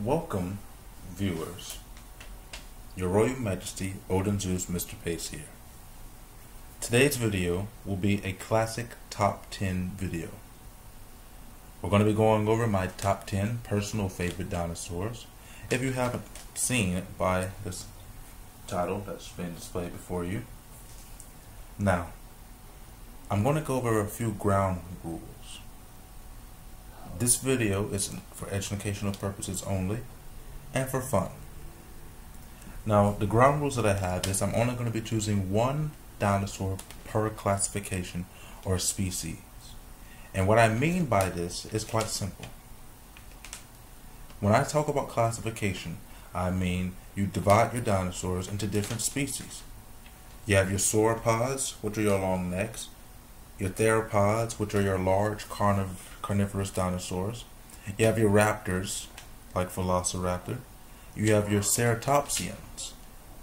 Welcome, viewers. Your Royal Majesty, Odin Zeus Mr. Pace here. Today's video will be a classic top 10 video. We're going to be going over my top 10 personal favorite dinosaurs. If you haven't seen it by this title that's been displayed before you. Now, I'm going to go over a few ground rules. This video is for educational purposes only and for fun. Now, the ground rules that I have is I'm only going to be choosing one dinosaur per classification or species. And what I mean by this is quite simple. When I talk about classification, I mean you divide your dinosaurs into different species. You have your sauropods, which are your long necks, your theropods, which are your large carnivorous dinosaurs. You have your raptors, like Velociraptor. You have your ceratopsians,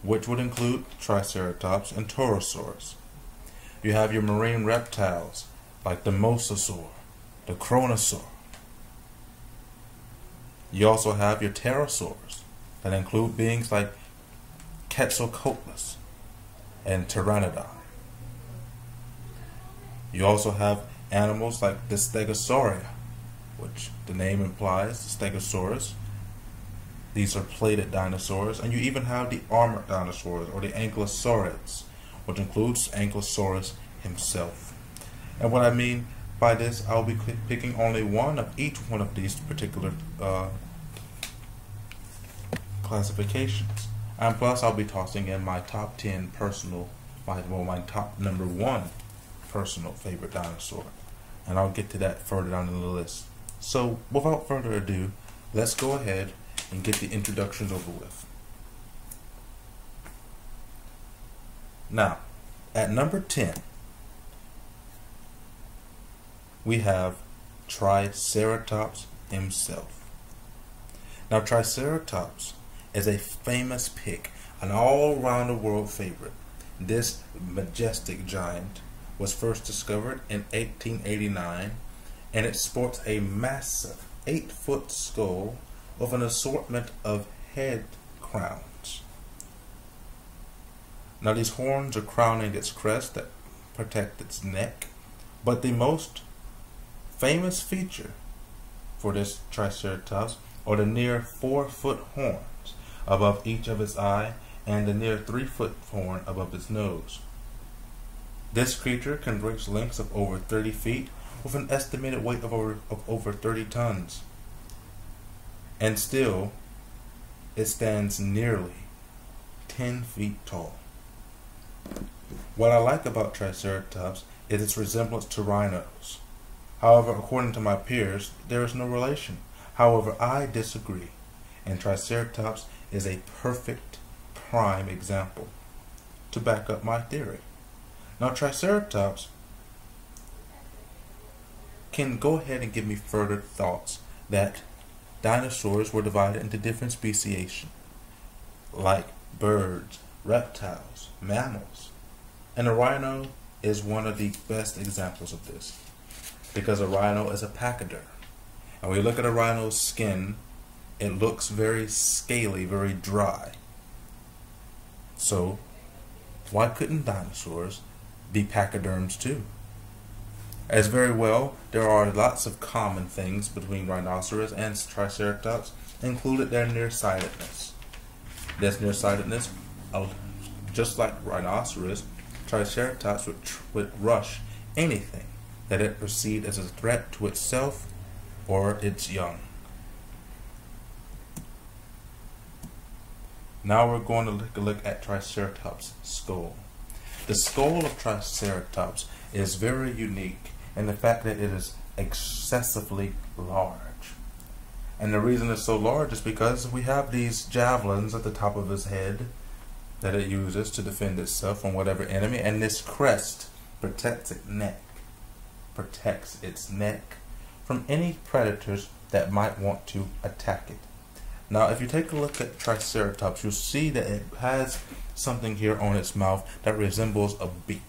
which would include Triceratops and Torosaurus. You have your marine reptiles, like the Mosasaur, the Kronosaur. You also have your pterosaurs, that include beings like Quetzalcoatlus and Pteranodon. You also have animals like the Stegosauria, which the name implies, Stegosaurus. These are plated dinosaurs. And you even have the armored dinosaurs, or the Ankylosaurids, which includes Ankylosaurus himself. And what I mean by this, I'll be picking only one of each one of these particular classifications. And plus, I'll be tossing in my top 10 personal, my top number 1 personal favorite dinosaur. And I'll get to that further down in the list. So, without further ado, let's go ahead and get the introductions over with. Now, at number 10, we have Triceratops himself. Now, Triceratops is a famous pick, an all-around-the-world favorite. This majestic giant was first discovered in 1889, and it sports a massive 8-foot skull with an assortment of head crowns. Now, these horns are crowning its crest that protect its neck, but the most famous feature for this Triceratops are the near 4-foot horns above each of its eye and the near 3-foot horn above its nose. This creature can reach lengths of over 30 feet with an estimated weight of over 30 tons. And still, it stands nearly 10 feet tall. What I like about Triceratops is its resemblance to rhinos. However, according to my peers, there is no relation. However, I disagree, and Triceratops is a perfect prime example to back up my theory. Now, Triceratops can go ahead and give me further thoughts that dinosaurs were divided into different speciation, like birds, reptiles, mammals. And a rhino is one of the best examples of this, because a rhino is a pachyderm. And when you look at a rhino's skin, it looks very scaly, very dry. So, why couldn't dinosaurs be pachyderms too? As very well, there are lots of common things between rhinoceros and Triceratops, included their nearsightedness. This nearsightedness, just like rhinoceros, Triceratops would rush anything that it perceived as a threat to itself or its young. Now we're going to take a look at Triceratops' skull. The skull of Triceratops is very unique in the fact that it is excessively large. And the reason it's so large is because we have these javelins at the top of his head that it uses to defend itself from whatever enemy, and this crest protects its neck from any predators that might want to attack it. Now, if you take a look at Triceratops, you'll see that it has something here on its mouth that resembles a beak.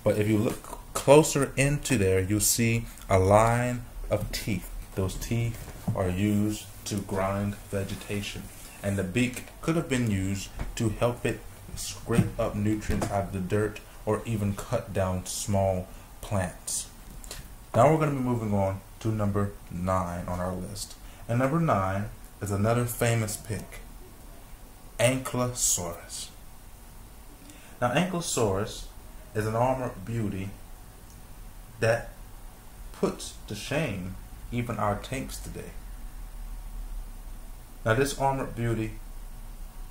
But if you look closer into there, you'll see a line of teeth. Those teeth are used to grind vegetation, and the beak could have been used to help it scrape up nutrients out of the dirt or even cut down small plants. Now we're going to be moving on to number 9 on our list. And number 9 is another famous pig, Ankylosaurus. Now Ankylosaurus is an armored beauty that puts to shame even our tanks today. Now this armored beauty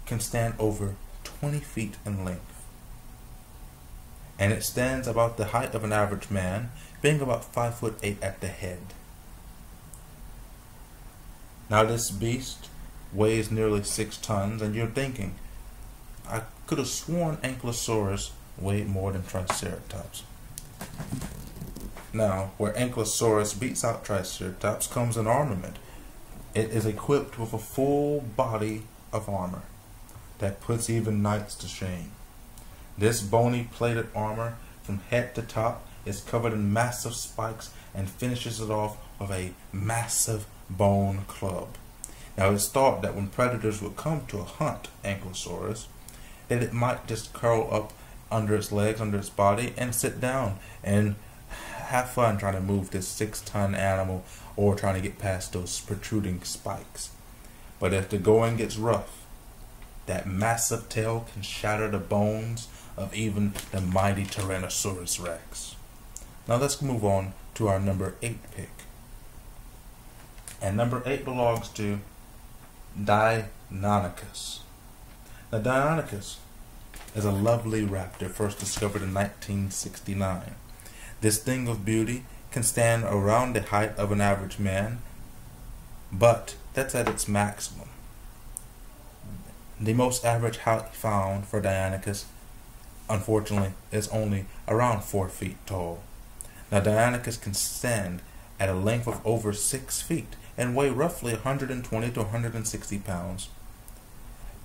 can stand over 20 feet in length, and it stands about the height of an average man, being about 5'8" at the head. Now this beast weighs nearly 6 tons, and you're thinking, I could have sworn Ankylosaurus weighed more than Triceratops. Now, where Ankylosaurus beats out Triceratops comes an armament. It is equipped with a full body of armor that puts even knights to shame. This bony plated armor from head to top is covered in massive spikes and finishes it off with a massive bone club. Now it's thought that when predators would come to hunt Ankylosaurus, that it might just curl up under its legs, under its body, and sit down and have fun trying to move this 6-ton animal or trying to get past those protruding spikes. But if the going gets rough, that massive tail can shatter the bones of even the mighty Tyrannosaurus Rex. Now let's move on to our number 8 pick. And number 8 belongs to Deinonychus. Now Deinonychus is a lovely raptor first discovered in 1969. This thing of beauty can stand around the height of an average man, but that's at its maximum. The most average height found for Deinonychus, unfortunately, is only around 4 feet tall. Now Deinonychus can stand at a length of over 6 feet and weigh roughly 120 to 160 pounds.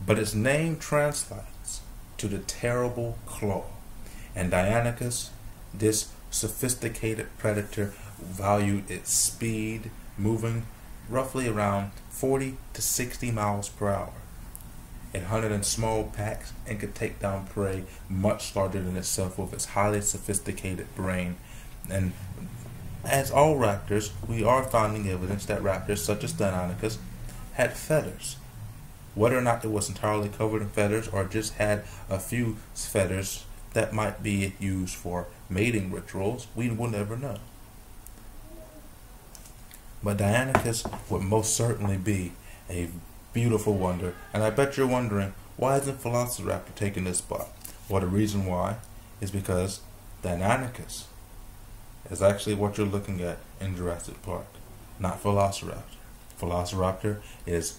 But its name translates to the terrible claw, and Deinonychus, this sophisticated predator, valued its speed, moving roughly around 40 to 60 miles per hour. It hunted in small packs and could take down prey much larger than itself with its highly sophisticated brain. And as all raptors, we are finding evidence that raptors such as Deinonychus had feathers. Whether or not it was entirely covered in feathers or just had a few feathers that might be used for mating rituals, we will never know. But Deinonychus would most certainly be a beautiful wonder, and I bet you're wondering, why isn't Velociraptor taking this spot? Well, the reason why is because Deinonychus is actually what you're looking at in Jurassic Park, not Velociraptor. Velociraptor is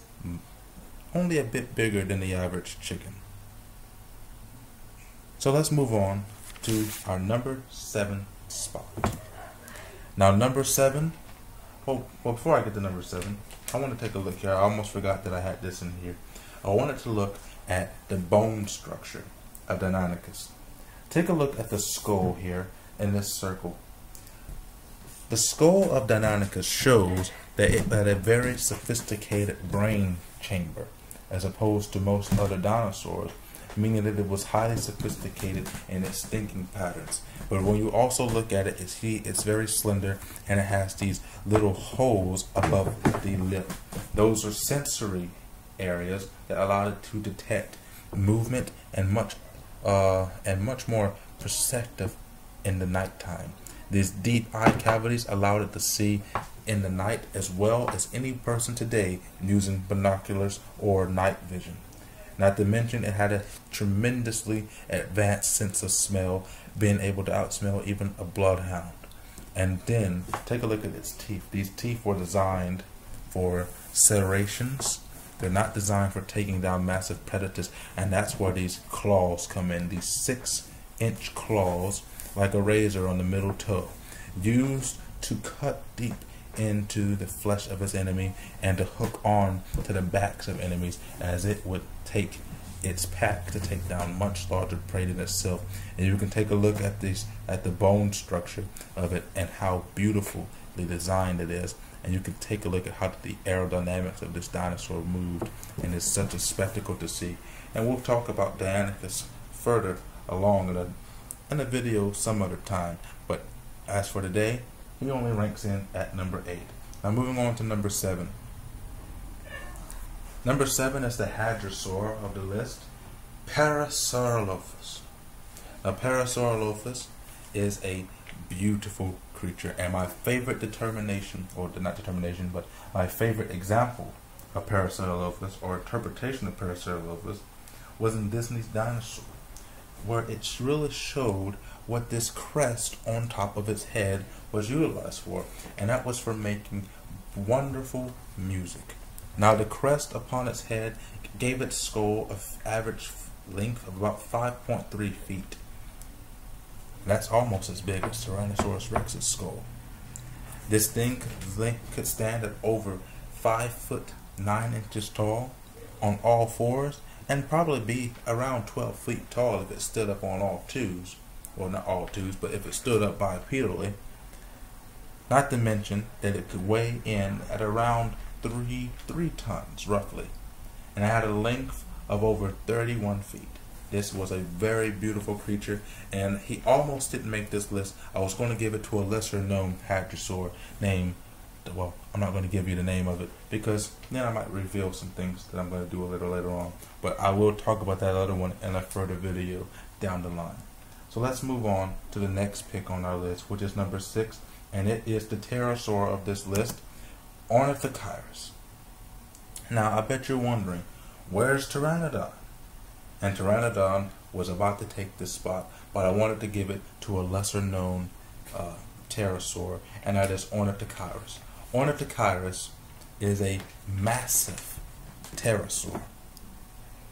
only a bit bigger than the average chicken. So let's move on to our number 7 spot. Now number 7, well before I get to number 7, I want to take a look here. I almost forgot that I had this in here. I wanted to look at the bone structure of Deinonychus. Take a look at the skull here in this circle. The skull of Deinonychus shows that it had a very sophisticated brain chamber, as opposed to most other dinosaurs, meaning that it was highly sophisticated in its thinking patterns. But when you also look at it, it's very slender, and it has these little holes above the lip. Those are sensory areas that allow it to detect movement and much more perceptive in the nighttime. These deep eye cavities allowed it to see in the night as well as any person today using binoculars or night vision. Not to mention it had a tremendously advanced sense of smell, being able to outsmell even a bloodhound. And then take a look at its teeth. These teeth were designed for serrations. They're not designed for taking down massive predators, and that's where these claws come in. These 6-inch claws, like a razor on the middle toe, used to cut deep into the flesh of its enemy and to hook on to the backs of enemies as it would take its pack to take down much larger prey than itself. And you can take a look at the bone structure of it and how beautiful designed it is, and you can take a look at how the aerodynamics of this dinosaur moved, and it's such a spectacle to see. And we'll talk about Deinonychus further along in a video some other time, but as for today, he only ranks in at number 8. Now moving on to number 7. Number 7 is the hadrosaur of the list, Parasaurolophus. Now Parasaurolophus is a beautiful creature, and my favorite my favorite example of Parasaurolophus, or interpretation of Parasaurolophus, was in Disney's Dinosaur, where it really showed what this crest on top of its head was utilized for, and that was for making wonderful music. Now the crest upon its head gave its skull an average length of about 5.3 feet. That's almost as big as Tyrannosaurus Rex's skull. This thing could stand at over 5 foot 9 inches tall on all fours, and probably be around 12 feet tall if it stood up on all twos. Well, not all twos, but if it stood up bipedally. Not to mention that it could weigh in at around 3 tons roughly, and it had a length of over 31 feet. This was a very beautiful creature, and he almost didn't make this list. I was going to give it to a lesser known hadrosaur named, well, I'm not going to give you the name of it, because then I might reveal some things that I'm going to do a little later on. But I will talk about that other one in a further video down the line. So let's move on to the next pick on our list, which is number 6, and it is the pterosaur of this list, Ornithocheirus. Now, I bet you're wondering, where's Pteranodon? And Pteranodon was about to take this spot, but I wanted to give it to a lesser known pterosaur, and that is Ornithocheirus. Ornithocheirus is a massive pterosaur,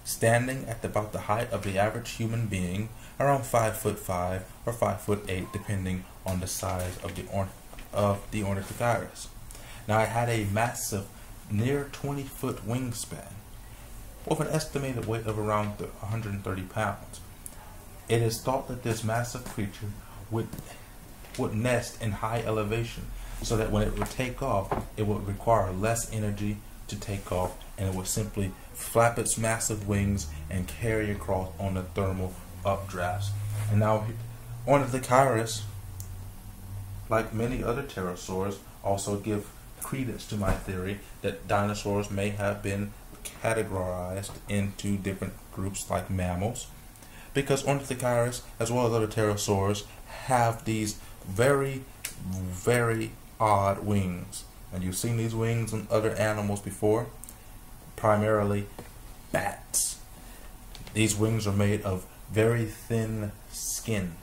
standing at about the height of the average human being, around 5'5" or 5'8", depending on the size of the Ornithocheirus. Now, it had a massive, near 20-foot wingspan, with an estimated weight of around 130 pounds. It is thought that this massive creature would nest in high elevation, so that when it would take off, it would require less energy to take off, and it would simply flap its massive wings and carry across on the thermal updrafts. And now, Ornithocheirus, like many other pterosaurs, also give credence to my theory that dinosaurs may have been categorized into different groups like mammals, because Ornithocheirus, as well as other pterosaurs, have these very, very odd wings. And you've seen these wings on other animals before, primarily bats. These wings are made of very thin skin,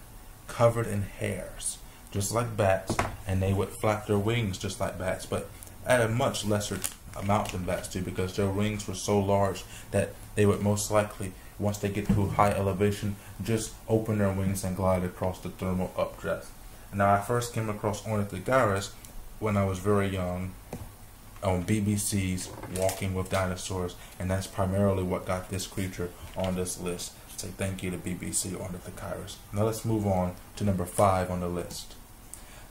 covered in hairs, just like bats, and they would flap their wings just like bats, but at a much lesser amount than bats do, because their wings were so large that they would most likely, once they get to a high elevation, just open their wings and glide across the thermal updraft. Now, I first came across Ornithocheirus when I was very young on BBC's Walking with Dinosaurs, and that's primarily what got this creature on this list. Say thank you to BBC Ornithocheirus. Now let's move on to number 5 on the list.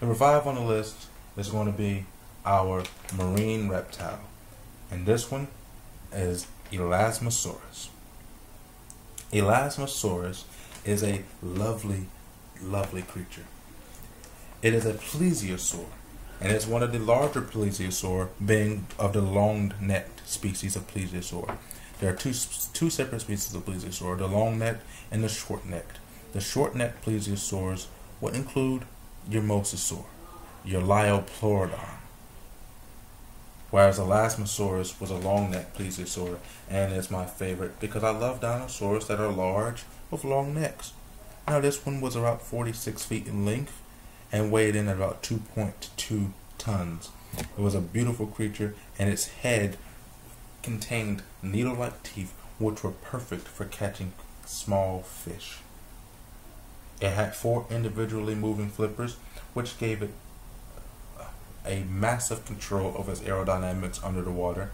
Number 5 on the list is going to be our marine reptile, and this one is Elasmosaurus. Elasmosaurus is a lovely, lovely creature. It is a plesiosaur, and it's one of the larger plesiosaur, being of the long-necked species of plesiosaur. There are two separate species of plesiosaur, the long-necked and the short-necked. The short-necked plesiosaurs will include your mosasaur, your Liopleurodon, whereas Elasmosaurus was a long-necked plesiosaur, and is my favorite because I love dinosaurs that are large with long necks. Now, this one was about 46 feet in length and weighed in at about 2.2 tons. It was a beautiful creature, and its head contained needle-like teeth which were perfect for catching small fish. It had 4 individually moving flippers, which gave it a massive control of its aerodynamics under the water.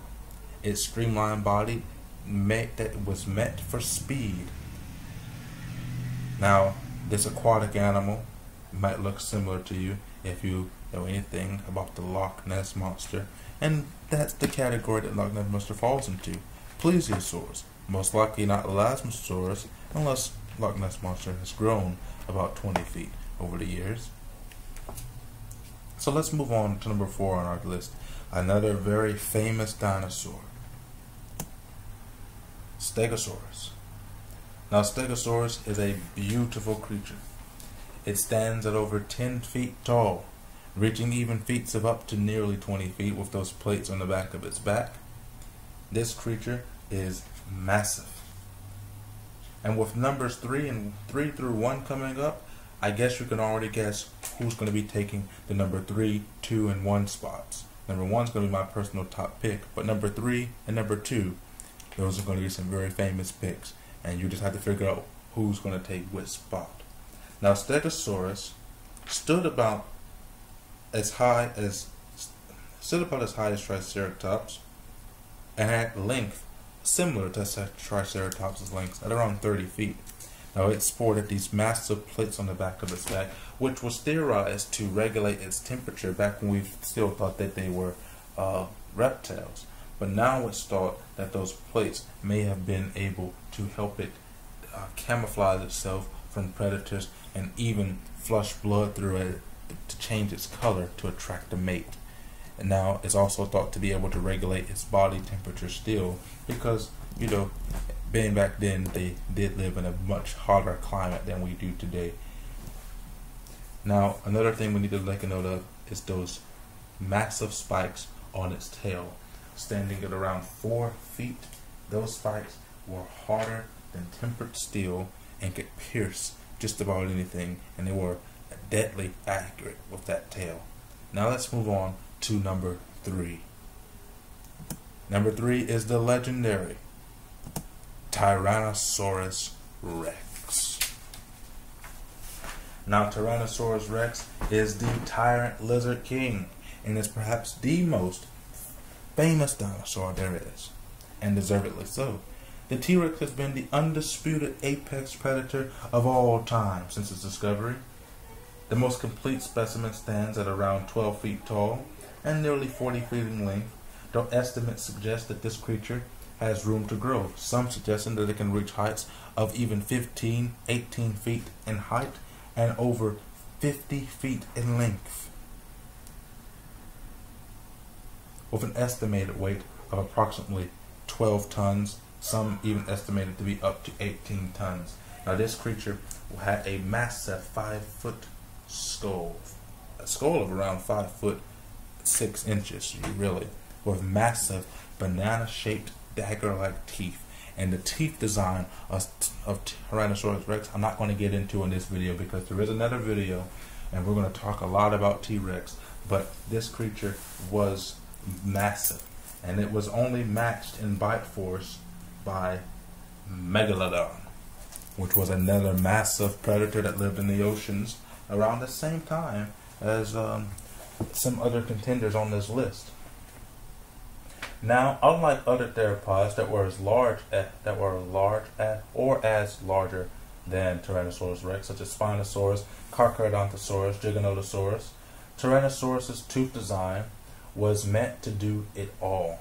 Its streamlined body was meant for speed. Now, this aquatic animal might look similar to you. if you know anything about the Loch Ness Monster, and that's the category that Loch Ness Monster falls into. Plesiosaurs, most likely not Elasmosaurus, unless Loch Ness Monster has grown about 20 feet over the years. So let's move on to number 4 on our list. Another very famous dinosaur, Stegosaurus. Now Stegosaurus is a beautiful creature. It stands at over 10 feet tall, reaching even feats of up to nearly 20 feet with those plates on the back of its back. This creature is massive. And with numbers 3 through 1 coming up, I guess you can already guess who's going to be taking the number 3, 2, and 1 spots. Number 1 is going to be my personal top pick, but number 3 and number 2, those are going to be some very famous picks, and you just have to figure out who's going to take which spot. Now Stegosaurus stood about as high as Triceratops, and had length similar to Triceratops' length at around 30 feet. Now it sported these massive plates on the back of its back, which was theorized to regulate its temperature back when we still thought that they were reptiles. But now it's thought that those plates may have been able to help it camouflage itself from predators and even flush blood through it to change its color to attract a mate. And now it's also thought to be able to regulate its body temperature still, because, you know, being back then, they did live in a much hotter climate than we do today. Now, another thing we need to make a note of is those massive spikes on its tail, standing at around 4 feet. Those spikes were harder than tempered steel and could pierce just about anything, and they were deadly accurate with that tail. Now let's move on to number 3. Number 3 is the legendary Tyrannosaurus Rex. Now Tyrannosaurus Rex is the tyrant lizard king, and is perhaps the most famous dinosaur there is, and deservedly so. The T-Rex has been the undisputed apex predator of all time since its discovery. The most complete specimen stands at around 12 feet tall and nearly 40 feet in length, though estimates suggest that this creature has room to grow, some suggesting that it can reach heights of even 15, 18 feet in height and over 50 feet in length, with an estimated weight of approximately 12 tons, some even estimated to be up to 18 tons. Now this creature had a massive 5-foot skull, a skull of around 5 foot 6 inches, really, with massive banana-shaped dagger-like teeth. And the teeth design of Tyrannosaurus Rex I'm not going to get into in this video, because there is another video and we're going to talk a lot about T-Rex, but this creature was massive, and it was only matched in bite force by Megalodon, which was another massive predator that lived in the oceans around the same time as some other contenders on this list. Now, unlike other theropods that were as large or as larger than Tyrannosaurus Rex, such as Spinosaurus, Carcharodontosaurus, Giganotosaurus, Tyrannosaurus's tooth design was meant to do it all.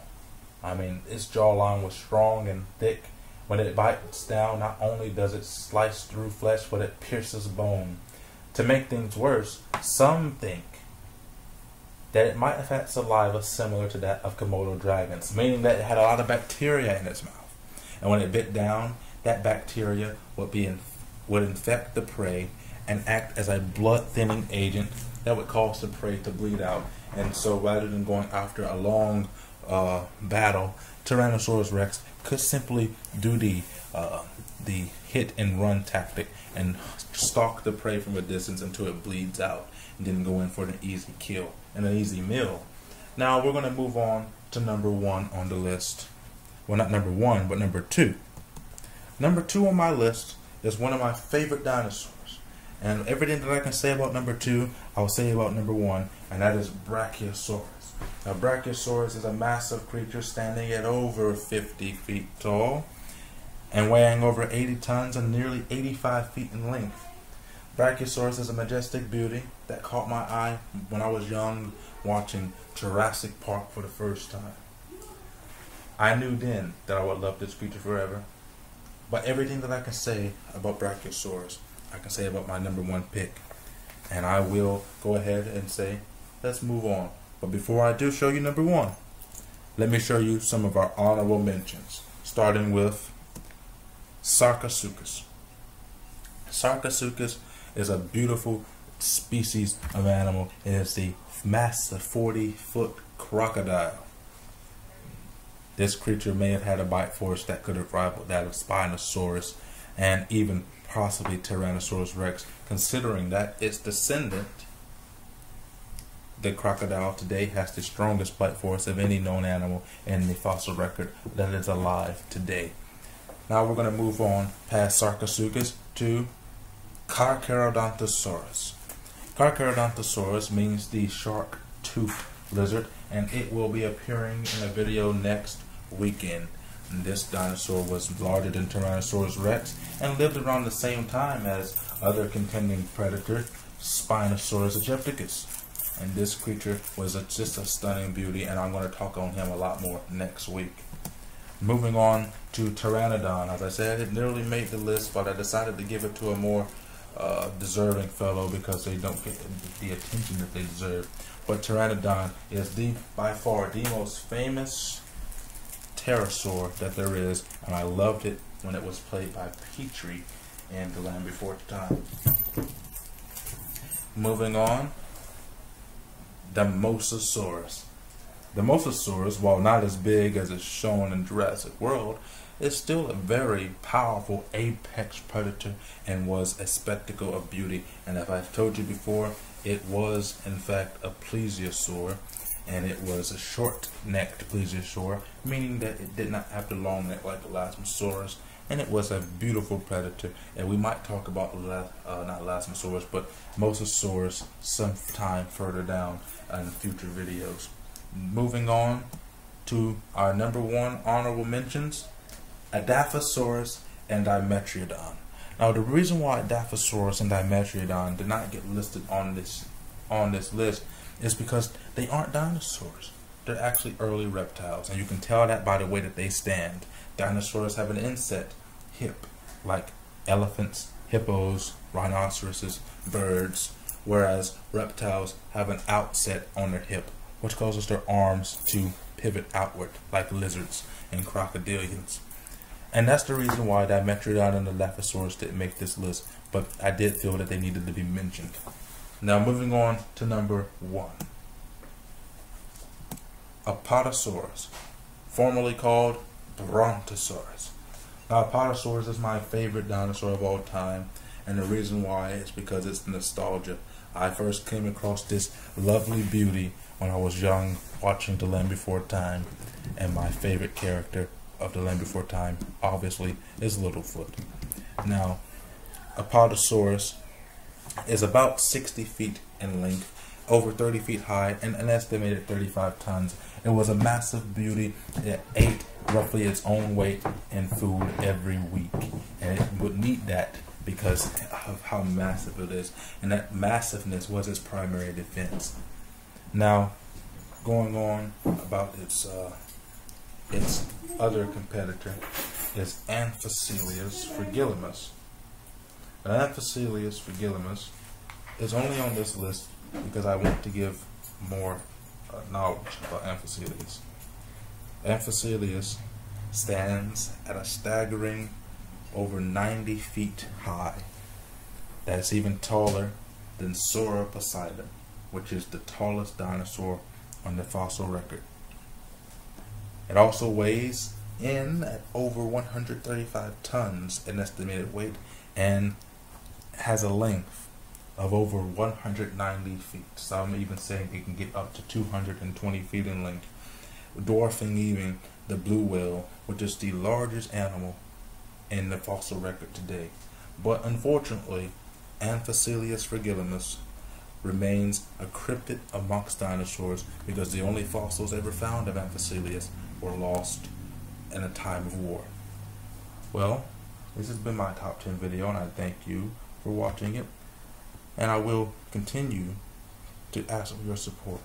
I mean, its jawline was strong and thick. When it bites down, not only does it slice through flesh, but it pierces bone. To make things worse, some think that it might have had saliva similar to that of Komodo dragons, meaning that it had a lot of bacteria in its mouth. And when it bit down, that bacteria would infect the prey and act as a blood-thinning agent that would cause the prey to bleed out. And so rather than going after a long battle, Tyrannosaurus Rex could simply do the hit and run tactic and stalk the prey from a distance until it bleeds out, and then go in for an easy kill and an easy meal. Now we're going to move on to number 1 on the list. Well, not number 1, but number 2. Number 2 on my list is one of my favorite dinosaurs, and everything that I can say about number 2, I'll say about number 1, and that is Brachiosaurus. Now, Brachiosaurus is a massive creature standing at over 50 feet tall and weighing over 80 tons and nearly 85 feet in length. Brachiosaurus is a majestic beauty that caught my eye when I was young watching Jurassic Park for the first time. I knew then that I would love this creature forever, but everything that I can say about Brachiosaurus, I can say about my number one pick. And I will go ahead and say, let's move on. But before I do show you number one, let me show you some of our honorable mentions, starting with Sarcosuchus. Sarcosuchus is a beautiful species of animal. It is the massive 40-foot crocodile. This creature may have had a bite force that could have rivaled that of Spinosaurus and even possibly Tyrannosaurus Rex, considering that its descendant, the crocodile, today has the strongest bite force of any known animal in the fossil record that is alive today. Now we're going to move on past Sarcosuchus to Carcharodontosaurus. Carcharodontosaurus means the shark-toothed lizard, and it will be appearing in a video next weekend. And this dinosaur was larger than Tyrannosaurus Rex and lived around the same time as other contending predator, Spinosaurus aegypticus. And this creature was just a stunning beauty, and I'm going to talk on him a lot more next week. Moving on to Pteranodon. As I said, it nearly made the list, but I decided to give it to a more deserving fellow because they don't get the attention that they deserve. But Pteranodon is by far the most famous pterosaur that there is, and I loved it when it was played by Petrie in The Land Before Time. Moving on, the Mosasaurus. The Mosasaurus, while not as big as is shown in Jurassic World, is still a very powerful apex predator and was a spectacle of beauty. And as I've told you before, it was in fact a plesiosaur, and it was a short-necked plesiosaur, meaning that it did not have the long neck like Elasmosaurus, and it was a beautiful predator. And we might talk about not Elasmosaurus, but Mosasaurus sometime further down in future videos. Moving on to our number one honorable mentions, Edaphosaurus and Dimetrodon. Now the reason why Edaphosaurus and Dimetrodon did not get listed on this list is because they aren't dinosaurs. They're actually early reptiles, and you can tell that by the way that they stand. Dinosaurs have an inset hip, like elephants, hippos, rhinoceroses, birds, whereas reptiles have an outset on their hip, which causes their arms to pivot outward, like lizards and crocodilians. And that's the reason why Dimetrodon and Edaphosaurus didn't make this list, but I did feel that they needed to be mentioned. Now moving on to number one, Apatosaurus, formerly called Brontosaurus. Now Apatosaurus is my favorite dinosaur of all time, and the reason why is because it's nostalgia. I first came across this lovely beauty when I was young, watching The Land Before Time, and my favorite character of The Land Before Time, obviously, is Littlefoot. Now, Apatosaurus is about 60 feet in length, over 30 feet high, and an estimated 35 tons. It was a massive beauty. It ate roughly its own weight in food every week, and it would need that because of how massive it is, and that massiveness was its primary defense. Now, going on about its other competitor is Anthocelius fragilimus. Anthocelius fragilimus is only on this list because I want to give more knowledge about Anthocelius. Anthocelius stands at a staggering over 90 feet high. That's even taller than Sauroposeidon, which is the tallest dinosaur on the fossil record. It also weighs in at over 135 tons in estimated weight and has a length of over 190 feet. Some even saying it can get up to 220 feet in length, dwarfing even the blue whale, which is the largest animal in the fossil record today. But unfortunately, Anthocelius fragilimus remains a cryptid amongst dinosaurs because the only fossils ever found of Anthocelius were lost in a time of war. Well, this has been my top 10 video, and I thank you for watching it. and I will continue to ask for your support.